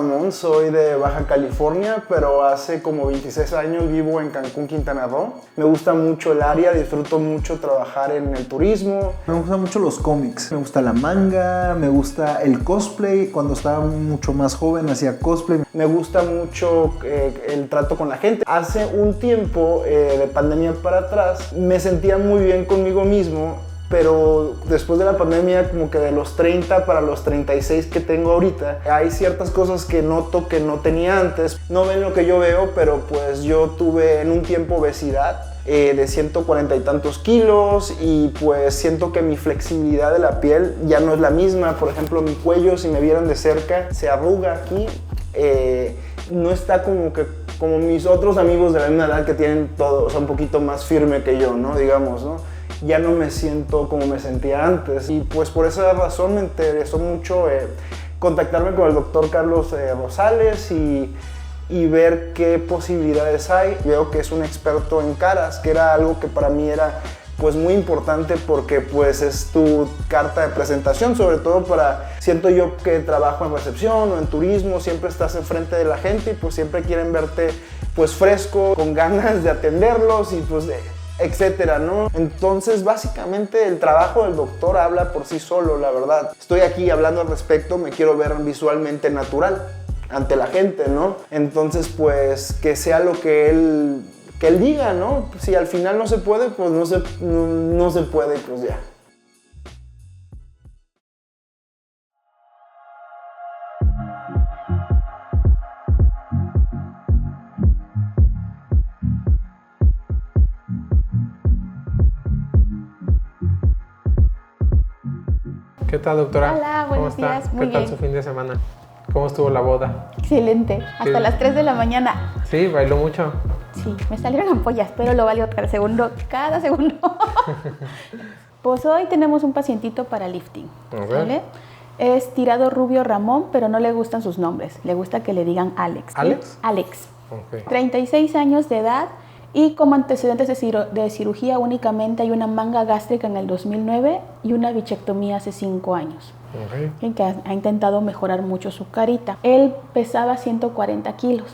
mamón, soy de Baja California, pero hace como 26 años vivo en Cancún, Quintana Roo. Me gusta mucho el área, disfruto mucho trabajar en el turismo. Me gustan mucho los cómics, me gusta la manga, me gusta el cosplay. Cuando estaba mucho más joven hacía cosplay. Me gusta mucho el trato con la gente. Hace un tiempo, de pandemia para atrás, me sentía muy bien conmigo mismo, pero después de la pandemia, como que de los 30 para los 36 que tengo ahorita, hay ciertas cosas que noto que no tenía antes. No ven lo que yo veo, pero pues yo tuve en un tiempo obesidad de 140 y tantos kilos, y pues siento que mi flexibilidad de la piel ya no es la misma. Por ejemplo, mi cuello, si me vieran de cerca, se arruga aquí. No está como mis otros amigos de la misma edad que tienen todo, o sea, un poquito más firme que yo, ¿no? Digamos, ¿no? Ya no me siento como me sentía antes, y pues por esa razón me interesó mucho contactarme con el doctor Carlos Rosales y ver qué posibilidades hay. Veo que es un experto en caras, que era algo que para mí era pues muy importante, porque pues es tu carta de presentación, sobre todo siento yo que trabajo en recepción o en turismo, siempre estás enfrente de la gente y pues siempre quieren verte pues fresco, con ganas de atenderlos y pues etcétera, ¿no? Entonces, básicamente el trabajo del doctor habla por sí solo, la verdad. Estoy aquí hablando al respecto, me quiero ver visualmente natural ante la gente, ¿no? Entonces, pues, que sea lo que él diga, ¿no? Si al final no se puede, pues no se puede, pues ya. ¿Qué tal, doctora? Hola, buenos ¿Cómo está? días. Muy ¿Qué tal bien. su fin de semana? ¿Cómo estuvo la boda? Excelente. Hasta las 3 de la mañana. Sí, bailó mucho. Sí, me salieron ampollas, pero lo valió cada segundo. Pues hoy tenemos un pacientito para lifting. ¿Vale? Es tirado rubio Ramón, pero no le gustan sus nombres. Le gusta que le digan Alex. ¿Sí? ¿Alex? Alex. Okay. 36 años de edad. Y como antecedentes de cirugía únicamente hay una manga gástrica en el 2009 y una bichectomía hace 5 años. Okay. Que ha intentado mejorar mucho su carita. Él pesaba 140 kilos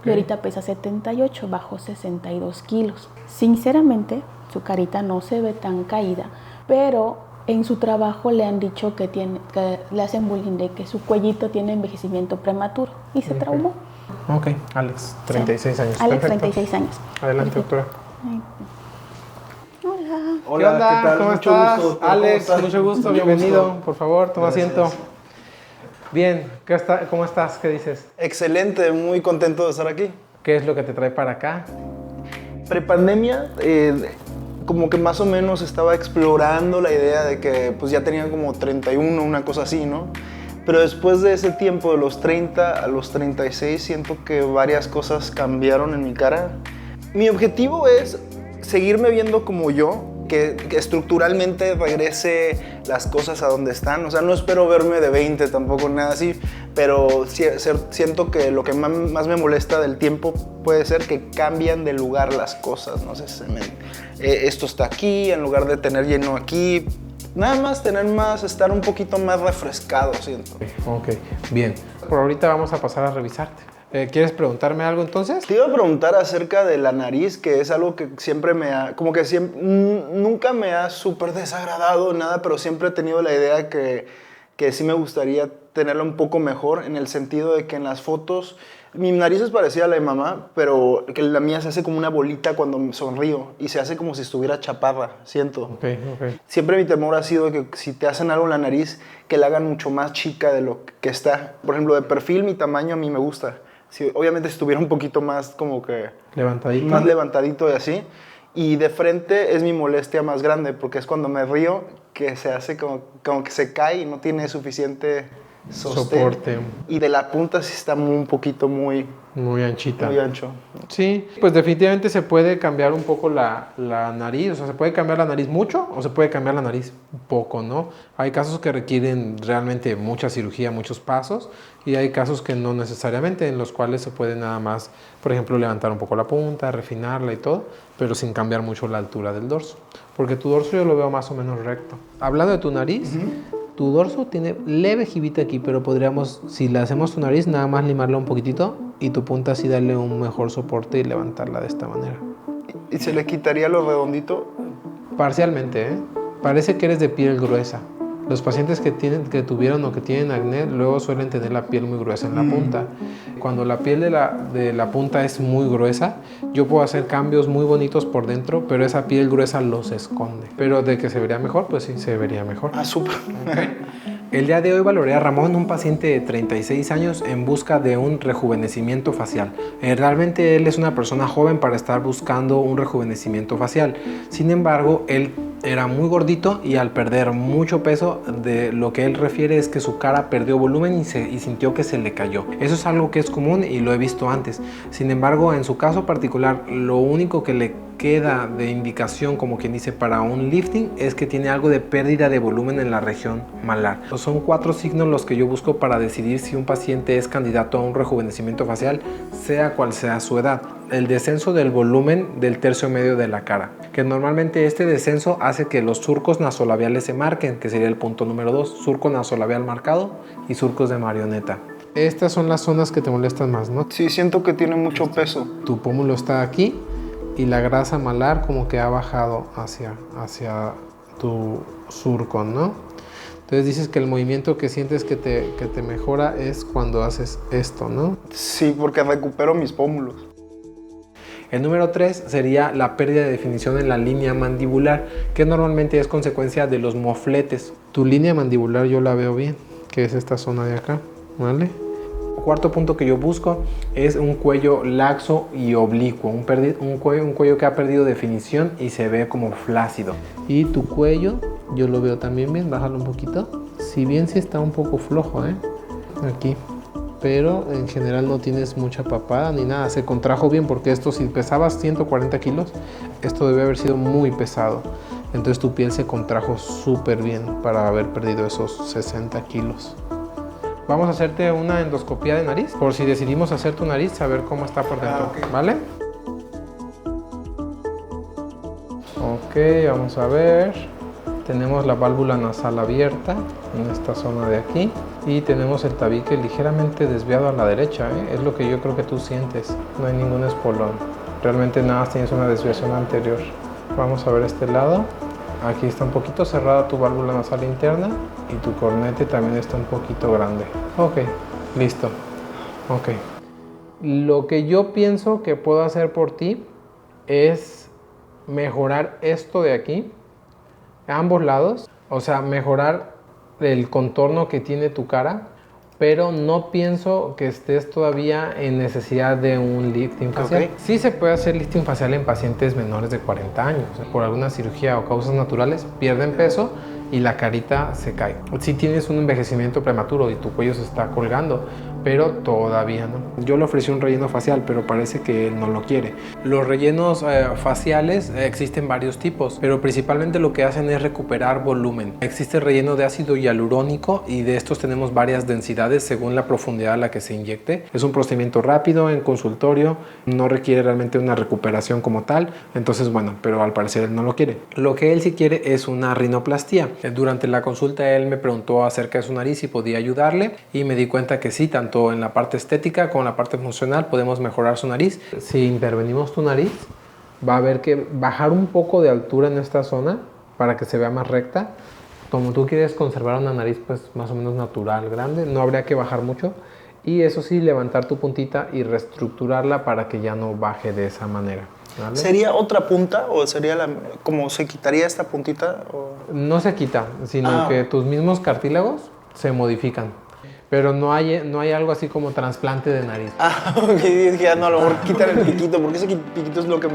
y ahorita pesa 78, bajó 62 kilos. Sinceramente, su carita no se ve tan caída, pero en su trabajo le han dicho que le hacen bullying de que su cuellito tiene envejecimiento prematuro y se traumó. Ok, Alex, 36 sí. años. Alex, Perfecto. 36 años. Adelante, doctora. Hola. ¿Qué onda? ¿qué tal? ¿Cómo Mucho estás? gusto. Alex, ¿Cómo estás? mucho gusto, Mucho bienvenido. gusto. Por favor, toma Gracias. asiento. Bien, ¿cómo estás? ¿Qué dices? Excelente, muy contento de estar aquí. ¿Qué es lo que te trae para acá? Prepandemia, como que más o menos estaba explorando la idea de que pues ya tenía como 31, una cosa así, ¿no? Pero después de ese tiempo, de los 30 a los 36, siento que varias cosas cambiaron en mi cara. Mi objetivo es seguirme viendo como yo, que estructuralmente regrese las cosas a donde están. O sea, no espero verme de 20, tampoco nada así, pero siento que lo que más me molesta del tiempo puede ser que cambian de lugar las cosas. No sé, esto está aquí en lugar de tener lleno aquí. Nada más estar un poquito más refrescado, siento. Ok, bien. Por ahorita vamos a pasar a revisarte. ¿Quieres preguntarme algo entonces? Te iba a preguntar acerca de la nariz, que es algo que siempre nunca me ha súper desagradado nada, pero siempre he tenido la idea que sí me gustaría tenerla un poco mejor, en el sentido de que en las fotos mi nariz es parecida a la de mamá, pero que la mía se hace como una bolita cuando me sonrío y se hace como si estuviera chaparra, siento. Ok. Siempre mi temor ha sido que si te hacen algo en la nariz, que la hagan mucho más chica de lo que está. Por ejemplo, de perfil, mi tamaño a mí me gusta. Obviamente si estuviera un poquito más como que... Levantadito. Más levantadito y así. Y de frente es mi molestia más grande, porque es cuando me río que se hace como que se cae y no tiene suficiente soporte. Y de la punta sí está un poquito muy anchita. Muy ancho. Sí, pues definitivamente se puede cambiar un poco la nariz. O sea, se puede cambiar la nariz mucho o se puede cambiar la nariz poco, ¿no? Hay casos que requieren realmente mucha cirugía, muchos pasos, y hay casos que no necesariamente, en los cuales se puede nada más, por ejemplo, levantar un poco la punta, refinarla y todo, pero sin cambiar mucho la altura del dorso. Porque tu dorso yo lo veo más o menos recto. Hablando de tu nariz, tu dorso tiene leve jibita aquí, pero podríamos, si le hacemos tu nariz, nada más limarla un poquitito y tu punta así darle un mejor soporte y levantarla de esta manera. ¿Y se le quitaría lo redondito? Parcialmente, ¿eh? Parece que eres de piel gruesa. Los pacientes que tuvieron o que tienen acné luego suelen tener la piel muy gruesa en la punta. Cuando la piel de la punta es muy gruesa, yo puedo hacer cambios muy bonitos por dentro, pero esa piel gruesa los esconde. Pero de que se vería mejor, pues sí, se vería mejor. Ah, súper. El día de hoy valoré a Ramón, un paciente de 36 años, en busca de un rejuvenecimiento facial. Realmente él es una persona joven para estar buscando un rejuvenecimiento facial. Sin embargo, él era muy gordito y al perder mucho peso, de lo que él refiere es que su cara perdió volumen y sintió que se le cayó. Eso es algo que es común y lo he visto antes. Sin embargo, en su caso particular, lo único que le queda de indicación, como quien dice, para un lifting es que tiene algo de pérdida de volumen en la región malar. Son 4 signos los que yo busco para decidir si un paciente es candidato a un rejuvenecimiento facial, sea cual sea su edad. El descenso del volumen del tercio medio de la cara, que normalmente este descenso hace que los surcos nasolabiales se marquen, que sería el punto número 2, surco nasolabial marcado y surcos de marioneta. Estas son las zonas que te molestan más, ¿no? Sí, siento que tiene mucho peso. Tu pómulo está aquí y la grasa malar como que ha bajado hacia tu surco, ¿no? Entonces dices que el movimiento que sientes que te mejora es cuando haces esto, ¿no? Sí, porque recupero mis pómulos. El número 3 sería la pérdida de definición en la línea mandibular, que normalmente es consecuencia de los mofletes. Tu línea mandibular yo la veo bien, que es esta zona de acá, ¿vale? Cuarto punto que yo busco es un cuello laxo y oblicuo, un cuello que ha perdido definición y se ve como flácido. Y tu cuello, yo lo veo también bien, bájalo un poquito. Si bien sí está un poco flojo, aquí. Pero en general no tienes mucha papada ni nada, se contrajo bien porque esto, si pesabas 140 kilos, esto debe haber sido muy pesado. Entonces tu piel se contrajo súper bien para haber perdido esos 60 kilos. Vamos a hacerte una endoscopía de nariz, por si decidimos hacer tu nariz, saber cómo está por dentro, okay. ¿Vale? Ok, vamos a ver. Tenemos la válvula nasal abierta en esta zona de aquí y tenemos el tabique ligeramente desviado a la derecha, es lo que yo creo que tú sientes. No hay ningún espolón, realmente nada más tienes una desviación anterior. Vamos a ver este lado. Aquí está un poquito cerrada tu válvula nasal interna y tu cornete también está un poquito grande. Ok, listo. Ok. Lo que yo pienso que puedo hacer por ti es mejorar esto de aquí, a ambos lados. O sea, mejorar el contorno que tiene tu cara, pero no pienso que estés todavía en necesidad de un lifting facial. Okay. Sí se puede hacer lifting facial en pacientes menores de 40 años. Por alguna cirugía o causas naturales pierden peso y la carita se cae. Si tienes un envejecimiento prematuro y tu cuello se está colgando, pero todavía no. Yo le ofrecí un relleno facial, pero parece que él no lo quiere. Los rellenos faciales existen varios tipos, pero principalmente lo que hacen es recuperar volumen. Existe el relleno de ácido hialurónico y de estos tenemos varias densidades según la profundidad a la que se inyecte. Es un procedimiento rápido en consultorio, no requiere realmente una recuperación como tal, entonces bueno, pero al parecer él no lo quiere. Lo que él sí quiere es una rinoplastia. Durante la consulta él me preguntó acerca de su nariz si podía ayudarle y me di cuenta que sí, tanto en la parte estética como en la parte funcional podemos mejorar su nariz. Si intervenimos tu nariz, va a haber que bajar un poco de altura en esta zona para que se vea más recta. Como tú quieres conservar una nariz pues más o menos natural, grande, no habría que bajar mucho. Y eso sí, levantar tu puntita y reestructurarla para que ya no baje de esa manera. ¿Vale? ¿Sería otra punta o sería como se quitaría esta puntita? O... No se quita, sino que tus mismos cartílagos se modifican. Pero no hay algo así como trasplante de nariz. Ok, dije, no, a lo mejor quitar el piquito, porque ese piquito es lo que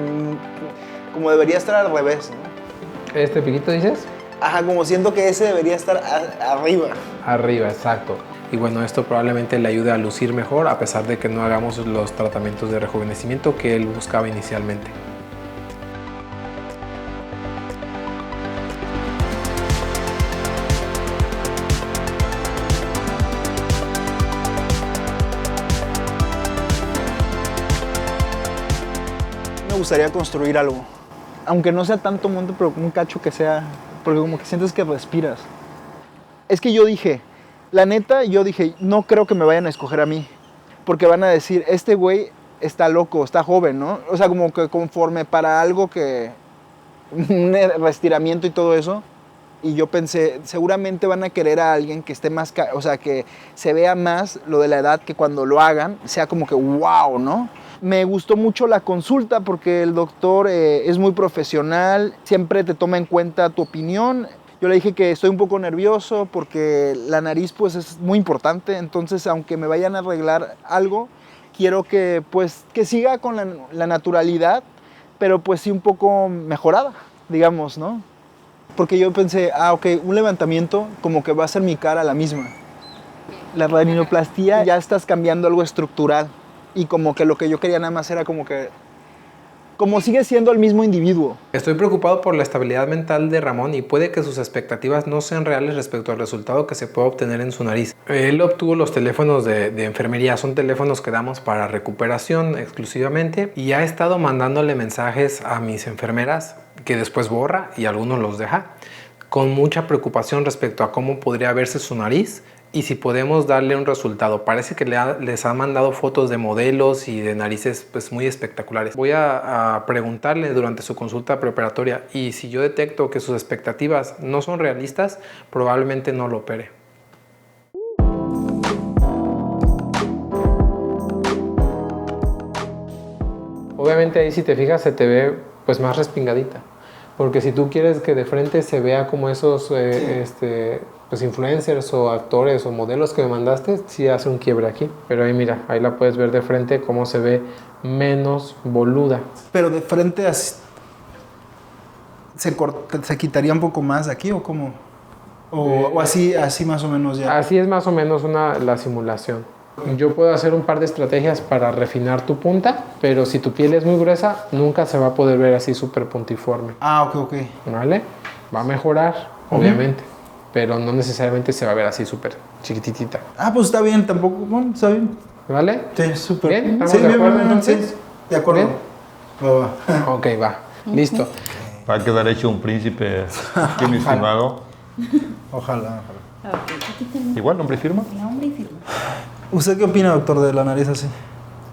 como debería estar al revés, ¿no? ¿Este piquito dices? Ajá, como siento que ese debería estar arriba. Arriba, exacto. Y bueno, esto probablemente le ayude a lucir mejor a pesar de que no hagamos los tratamientos de rejuvenecimiento que él buscaba inicialmente. Me gustaría construir algo, aunque no sea tanto monte, pero un cacho que sea, porque como que sientes que respiras. Es que yo dije, la neta, no creo que me vayan a escoger a mí. Porque van a decir, este güey está loco, está joven, ¿no? O sea, como que conforme para algo que... un reestiramiento y todo eso. Y yo pensé, seguramente van a querer a alguien que esté más... O sea, que se vea más lo de la edad, que cuando lo hagan sea como que wow, ¿no? Me gustó mucho la consulta porque el doctor es muy profesional, siempre te toma en cuenta tu opinión. Yo le dije que estoy un poco nervioso porque la nariz pues es muy importante, entonces aunque me vayan a arreglar algo, quiero que pues que siga con la naturalidad, pero pues sí un poco mejorada, digamos, ¿no? Porque yo pensé, ok, un levantamiento como que va a ser mi cara la misma. La rinoplastia ya estás cambiando algo estructural y como que lo que yo quería nada más era como que como sigue siendo el mismo individuo. Estoy preocupado por la estabilidad mental de Ramón y puede que sus expectativas no sean reales respecto al resultado que se puede obtener en su nariz. Él obtuvo los teléfonos de enfermería, son teléfonos que damos para recuperación exclusivamente, y ha estado mandándole mensajes a mis enfermeras que después borra y algunos los deja, con mucha preocupación respecto a cómo podría verse su nariz y si podemos darle un resultado. Parece que les ha mandado fotos de modelos y de narices pues muy espectaculares. Voy a preguntarle durante su consulta preparatoria, y si yo detecto que sus expectativas no son realistas, probablemente no lo opere. Obviamente ahí, si te fijas, se te ve pues más respingadita. Porque si tú quieres que de frente se vea como esos pues influencers o actores o modelos que me mandaste, sí hace un quiebre aquí. Pero ahí mira, ahí la puedes ver de frente cómo se ve menos boluda. Pero de frente así, ¿se quitaría un poco más de aquí o cómo? O así más o menos ya. Así es más o menos la simulación. Yo puedo hacer un par de estrategias para refinar tu punta, pero si tu piel es muy gruesa, nunca se va a poder ver así súper puntiforme. Ok. ¿Vale? Va a mejorar, obviamente, pero no necesariamente se va a ver así súper chiquititita. Pues está bien, tampoco, bueno, está bien. ¿Vale? Sí, súper. ¿Bien? ¿Estamos Sí, de acuerdo bien, entonces? sí, de acuerdo. ¿Bien? Va. Ok, va. Listo. Va a quedar hecho un príncipe, aquí, mi estimado. Ojalá. Igual, nombre y firma. ¿Usted qué opina, doctor, de la nariz así?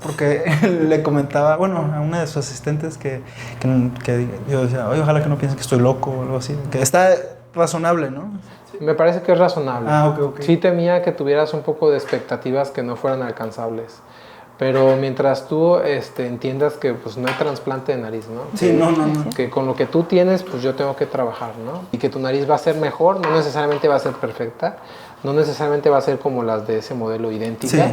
Porque le comentaba, bueno, a una de sus asistentes que yo decía, oye, ojalá que no piensen que estoy loco o algo así. Que está razonable, ¿no? Me parece que es razonable. Ok. Sí temía que tuvieras un poco de expectativas que no fueran alcanzables. Pero mientras tú entiendas que pues, no hay trasplante de nariz, ¿no? Sí, no. Que con lo que tú tienes, pues yo tengo que trabajar, ¿no? Y que tu nariz va a ser mejor, no necesariamente va a ser perfecta, no necesariamente va a ser como las de ese modelo idéntica, sí.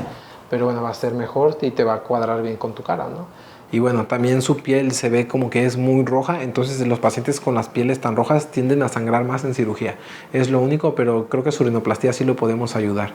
Pero bueno, va a ser mejor y te va a cuadrar bien con tu cara, ¿no? Y bueno, también su piel se ve como que es muy roja, entonces los pacientes con las pieles tan rojas tienden a sangrar más en cirugía. Es lo único, pero creo que su rinoplastia sí lo podemos ayudar.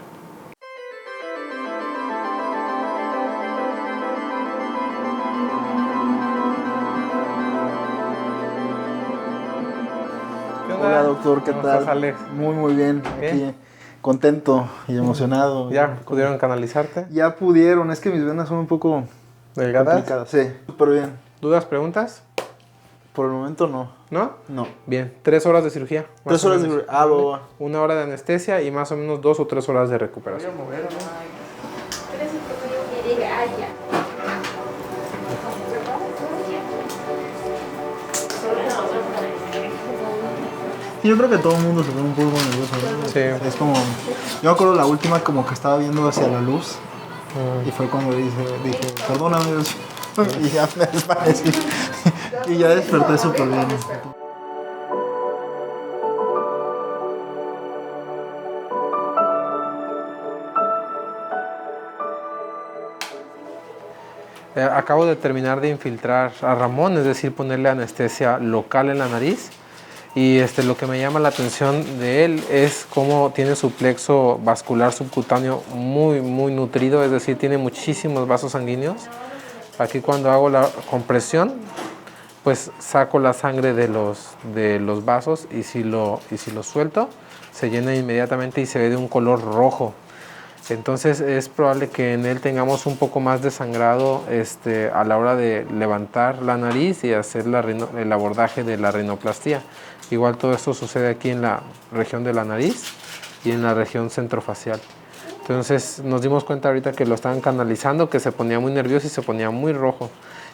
Hola, doctor, ¿qué ¿Cómo tal? estás, Alex? Muy bien. ¿Bien? Aquí contento y emocionado. ¿Ya pudieron canalizarte? Ya pudieron, es que mis venas son un poco ¿Delgadas? complicadas. Sí, súper bien. ¿Dudas, preguntas? Por el momento no. ¿No? No. Bien, 3 horas de cirugía. más 3 o horas de menos. cirugía. Va. 1 hora de anestesia y más o menos 2 o 3 horas de recuperación. Yo creo que todo el mundo se pone un poco nervioso, ¿no? Sí. Es como... Yo me acuerdo la última como que estaba viendo hacia la luz y fue cuando dije, perdóname, Dios", y ya me desvanecí. Y ya desperté súper bien. Acabo de terminar de infiltrar a Ramón, es decir, ponerle anestesia local en la nariz. Y lo que me llama la atención de él es cómo tiene su plexo vascular subcutáneo muy nutrido, es decir, tiene muchísimos vasos sanguíneos. Aquí cuando hago la compresión, pues saco la sangre de los vasos y si lo suelto, se llena inmediatamente y se ve de un color rojo. Entonces es probable que en él tengamos un poco más de sangrado a la hora de levantar la nariz y hacer el abordaje de la rinoplastia. Igual todo esto sucede aquí en la región de la nariz. y en la región centrofacial. Entonces nos dimos cuenta ahorita que lo estaban canalizando, que se ponía muy nervioso y se ponía muy rojo.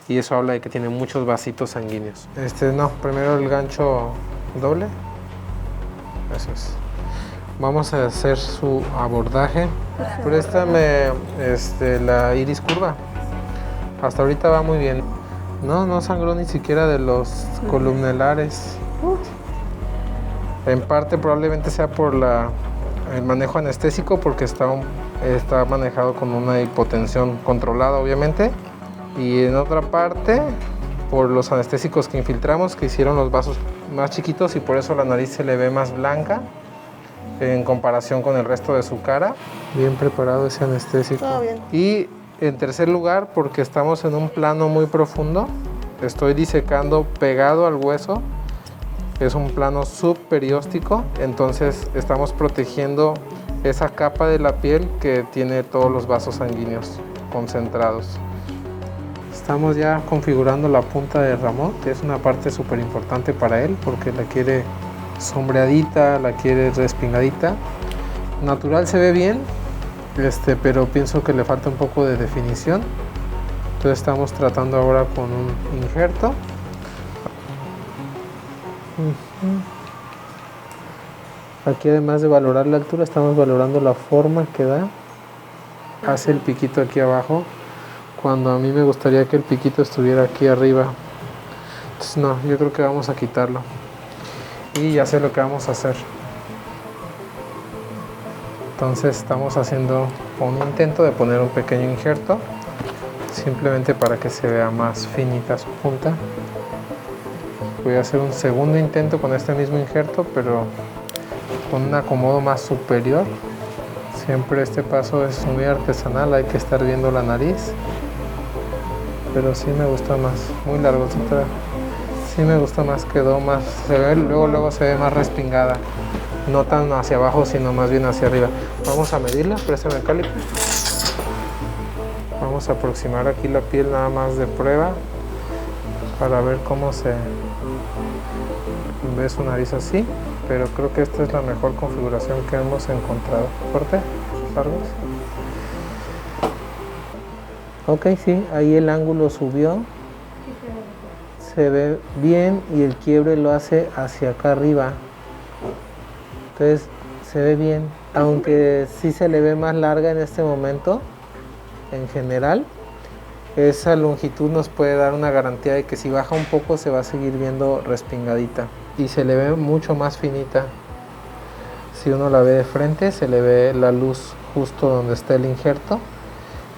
Y eso habla de que tiene muchos vasitos sanguíneos. No, primero el gancho doble. Eso es. Vamos a hacer su abordaje. Préstame la iris curva. Hasta ahorita va muy bien. No sangró ni siquiera de los columnelares. En parte probablemente sea por el manejo anestésico, porque está manejado con una hipotensión controlada, obviamente. Y en otra parte, por los anestésicos que infiltramos, que hicieron los vasos más chiquitos, y por eso la nariz se le ve más blanca en comparación con el resto de su cara. Bien preparado ese anestésico. Todo bien. Y en tercer lugar, porque estamos en un plano muy profundo, estoy disecando pegado al hueso. Es un plano subperióstico, entonces estamos protegiendo esa capa de la piel que tiene todos los vasos sanguíneos concentrados. Estamos ya configurando la punta de Ramón, que es una parte súper importante para él, porque la quiere sombreadita, la quiere respingadita. Natural se ve bien, pero pienso que le falta un poco de definición. Entonces estamos tratando ahora con un injerto. Aquí, además de valorar la altura, estamos valorando la forma que da. Hace el piquito aquí abajo, cuando a mí me gustaría que el piquito estuviera aquí arriba. Entonces no, yo creo que vamos a quitarlo. Y ya sé lo que vamos a hacer. Entonces estamos haciendo un intento de poner un pequeño injerto, simplemente para que se vea más finita su punta. Voy a hacer un segundo intento con este mismo injerto, pero con un acomodo más superior. Siempre este paso es muy artesanal, hay que estar viendo la nariz. Pero sí me gusta más, muy largosita. Sí me gusta más, quedó más, se ve, luego se ve más respingada. No tan hacia abajo, sino más bien hacia arriba. Vamos a medirla, préstame el calibre. Vamos a aproximar aquí la piel nada más de prueba, para ver cómo se ve su nariz así, pero creo que esta es la mejor configuración que hemos encontrado. Fuerte, largos. Ok, sí, ahí el ángulo subió, se ve bien y el quiebre lo hace hacia acá arriba, entonces se ve bien, aunque sí se le ve más larga en este momento en general. Esa longitud nos puede dar una garantía de que si baja un poco se va a seguir viendo respingadita y se le ve mucho más finita. Si uno la ve de frente, se le ve la luz justo donde está el injerto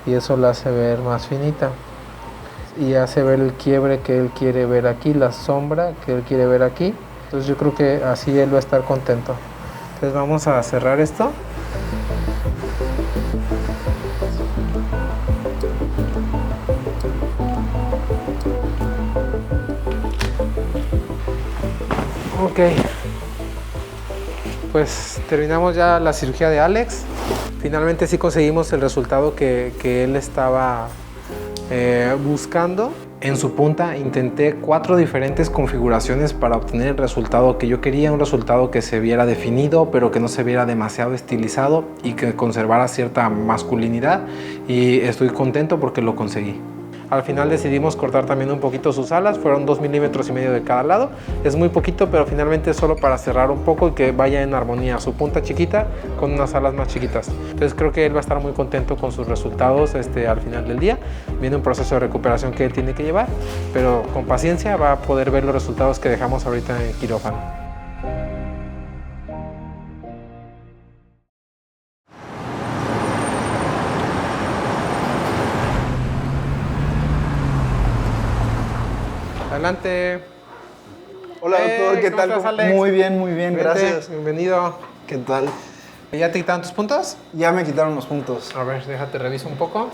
y eso la hace ver más finita y hace ver el quiebre que él quiere ver aquí, la sombra que él quiere ver aquí. Entonces yo creo que así él va a estar contento. Entonces vamos a cerrar esto. Ok, pues terminamos ya la cirugía de Alex. Finalmente sí conseguimos el resultado que él estaba buscando. En su punta intenté 4 diferentes configuraciones para obtener el resultado que yo quería, un resultado que se viera definido, pero que no se viera demasiado estilizado y que conservara cierta masculinidad, y estoy contento porque lo conseguí. Al final decidimos cortar también un poquito sus alas, fueron 2,5 milímetros de cada lado. Es muy poquito, pero finalmente es solo para cerrar un poco y que vaya en armonía su punta chiquita con unas alas más chiquitas. Entonces creo que él va a estar muy contento con sus resultados al final del día. Viene un proceso de recuperación que él tiene que llevar, pero con paciencia va a poder ver los resultados que dejamos ahorita en quirófano. Adelante. Hola doctor, ¿qué ¿cómo tal? estás, Alex? Muy bien, Vente, gracias. bienvenido. ¿Qué tal? ¿Ya te quitaron tus puntos? Ya me quitaron los puntos. A ver, déjate reviso un poco.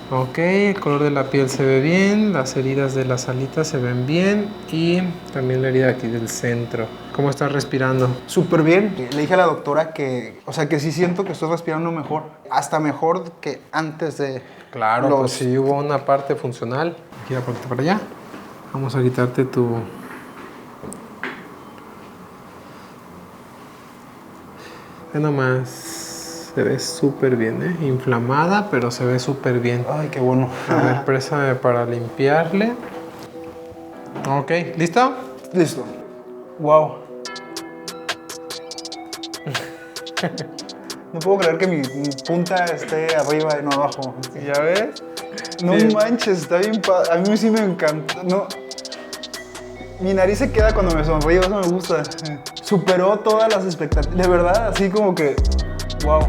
Ok, el color de la piel se ve bien, las heridas de las alitas se ven bien y también la herida aquí del centro. ¿Cómo estás respirando? Súper bien. Le dije a la doctora que sí siento que estoy respirando mejor. Hasta mejor que antes de... Claro, pues sí hubo una parte funcional. Gira por para allá. Vamos a quitarte Ve nomás. Se ve súper bien, ¿eh? Inflamada, pero se ve súper bien. Ay, qué bueno. A ver, préstame para limpiarle. Ok, ¿listo? Listo. Wow. No puedo creer que mi punta esté arriba y no abajo. ¿Ya ves? No Sí. manches, está bien padre. A mí sí me encanta. No. Mi nariz se queda cuando me sonrío, eso me gusta. Superó todas las expectativas. De verdad, así como que. Wow.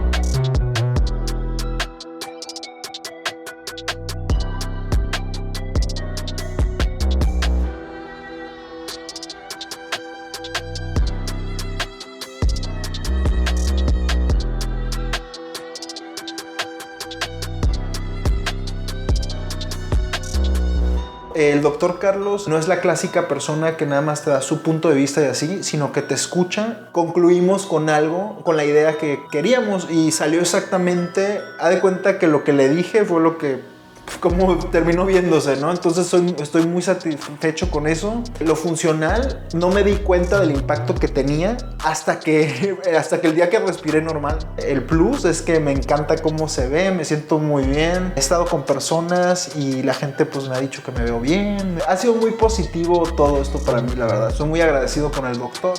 El doctor Carlos no es la clásica persona que nada más te da su punto de vista y así, sino que te escucha. Concluimos con algo, con la idea que queríamos y salió exactamente, haz de cuenta que lo que le dije fue lo que, como terminó viéndose, ¿no? Entonces estoy muy satisfecho con eso. Lo funcional, no me di cuenta del impacto que tenía hasta que el día que respiré normal. El plus es que me encanta cómo se ve, me siento muy bien. He estado con personas y la gente pues me ha dicho que me veo bien. Ha sido muy positivo todo esto para mí, la verdad. Estoy muy agradecido con el doctor.